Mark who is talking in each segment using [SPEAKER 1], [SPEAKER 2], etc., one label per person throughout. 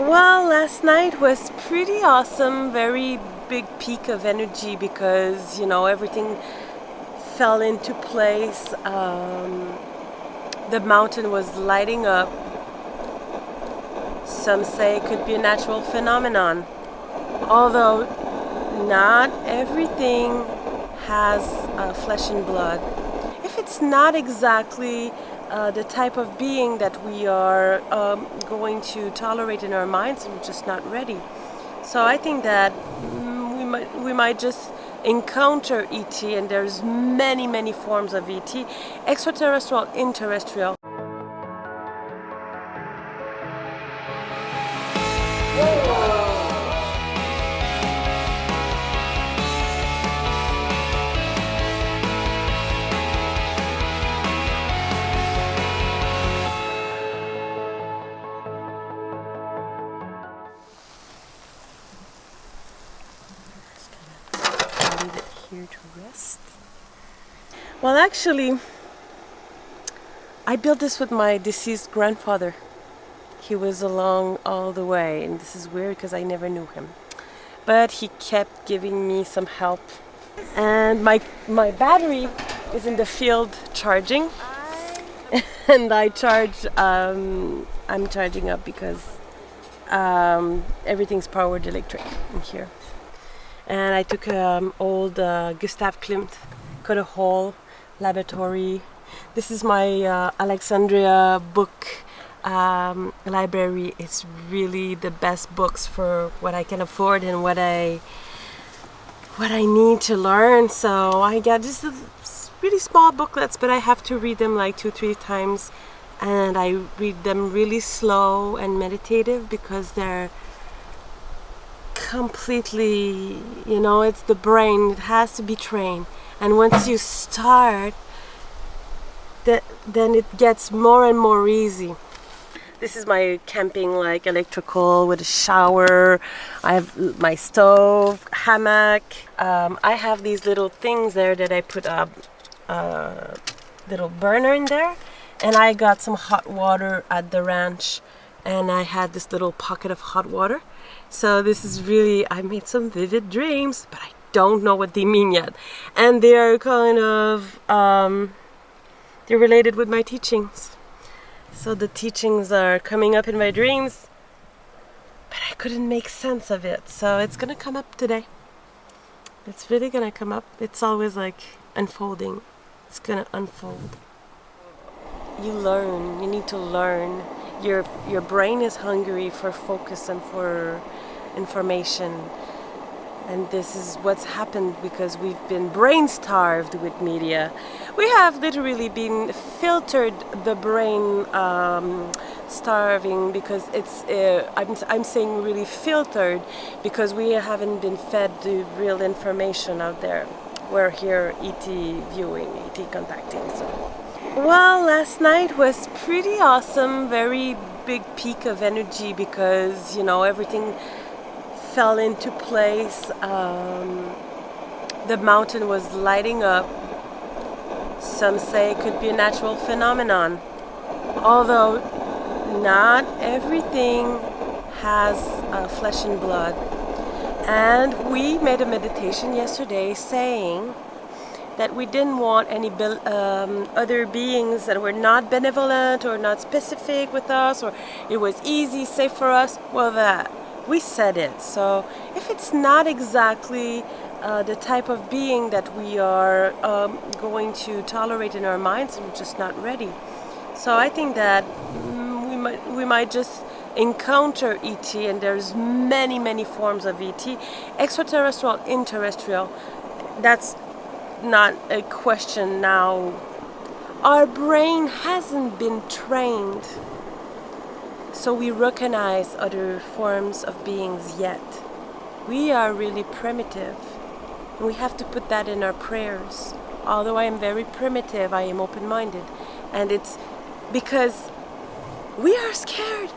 [SPEAKER 1] Well, last night was pretty awesome, very big peak of energy because, everything fell into place. The mountain was lighting up. Some say it could be a natural phenomenon, although not everything has flesh and blood. If it's not exactly the type of being that we are going to tolerate in our minds, we're just not ready. So I think that we might just encounter ET, and there's many forms of ET, extraterrestrial, terrestrial. Leave it here to rest. Well, actually, I built this with my deceased grandfather. He was along all the way, and this is weird because I never knew him. But he kept giving me some help. And my battery is in the field charging. And I'm charging up because everything's powered electric in here. And I took old Gustav Klimt, cut a hole, laboratory. This is my Alexandria book library. It's really the best books for what I can afford and what I need to learn. So I got just really small booklets, but I have to read them like 2-3 times, and I read them really slow and meditative because they're completely, it's the brain. It has to be trained, and once you start, then it gets more and more easy. This is my camping electrical with a shower. I have my stove, hammock. I have these little things there that I put a little burner in there, and I got some hot water at the ranch, and I had this little pocket of hot water. So this is really, I made some vivid dreams, but I don't know what they mean yet. And they're kind of, they're related with my teachings. So the teachings are coming up in my dreams, but I couldn't make sense of it. So it's gonna come up today. It's really gonna come up. It's always unfolding. It's gonna unfold. You learn, you need to learn. Your brain is hungry for focus and for information. And this is what's happened because we've been brain starved with media. We have literally been filtered the brain starving because it's, I'm saying really filtered because we haven't been fed the real information out there. We're here ET viewing, ET contacting. So. Well, last night was pretty awesome, very big peak of energy because, everything fell into place. The mountain was lighting up. Some say it could be a natural phenomenon, although not everything has flesh and blood. And we made a meditation yesterday saying that we didn't want any other beings that were not benevolent or not specific with us, or it was easy, safe for us. Well, that we said it. So if it's not exactly the type of being that we are going to tolerate in our minds, we're just not ready. So I think that we might just encounter ET, and there's many forms of ET, extraterrestrial, terrestrial. That's not a question now. Our brain hasn't been trained, so we recognize other forms of beings yet. We are really primitive, and we have to put that in our prayers. Although I am very primitive, I am open-minded, and it's because we are scared.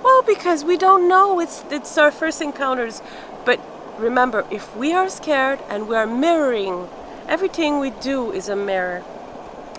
[SPEAKER 1] Well, because we don't know. It's our first encounters. But remember, if we are scared and we are mirroring, everything we do is a mirror.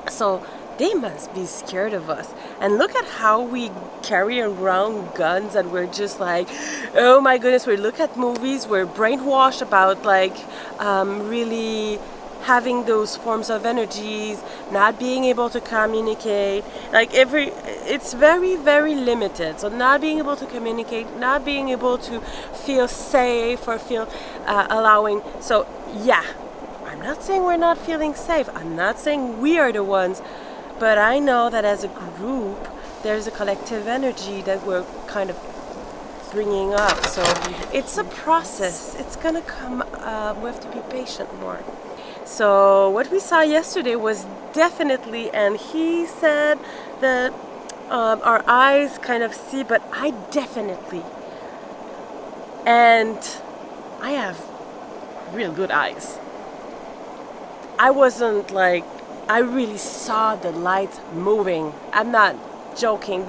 [SPEAKER 1] So they must be scared of us. And look at how we carry around guns, and we're just like, oh my goodness, we look at movies, we're brainwashed about like really having those forms of energies, not being able to communicate, like it's very, very limited. So not being able to communicate, not being able to feel safe or feel allowing. So yeah, I'm not saying we're not feeling safe. I'm not saying we are the ones, but I know that as a group, there's a collective energy that we're kind of bringing up. So it's a process. It's gonna come. We have to be patient more. So what we saw yesterday was definitely, and he said that our eyes kind of see, but I definitely, and I have real good eyes. I wasn't like, I really saw the lights moving. I'm not joking.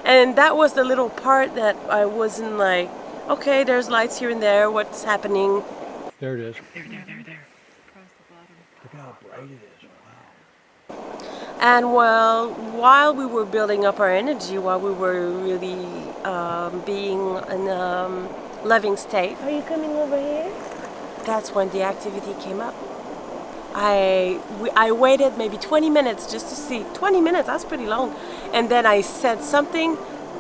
[SPEAKER 1] And that was the little part that I wasn't like, okay, there's lights here and there, what's happening?
[SPEAKER 2] There it is.
[SPEAKER 3] There. Across the bottom.
[SPEAKER 2] Look how bright it is. Wow.
[SPEAKER 1] And well, while we were building up our energy, while we were really being in a loving state. Are you coming over here? That's when the activity came up. I waited maybe 20 minutes just to see. 20 minutes, that's pretty long. And then I said something,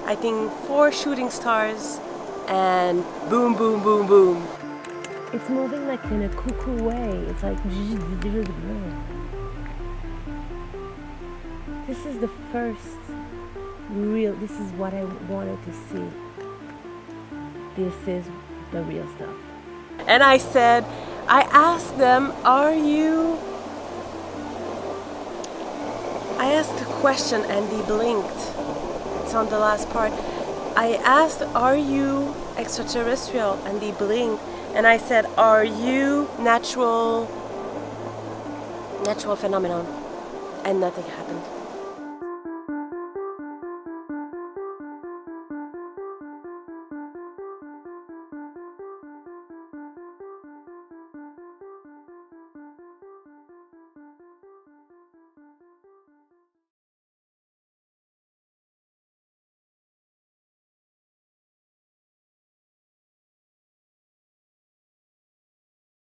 [SPEAKER 1] I think 4 shooting stars, and boom, boom, boom, boom. It's moving like in a cuckoo way. It's like... This is the first real... This is what I wanted to see. This is the real stuff. And I said, I asked them, I asked a question and they blinked. It's on the last part. I asked, are you extraterrestrial? And they blinked. And I said, are you natural phenomenon? And nothing happened.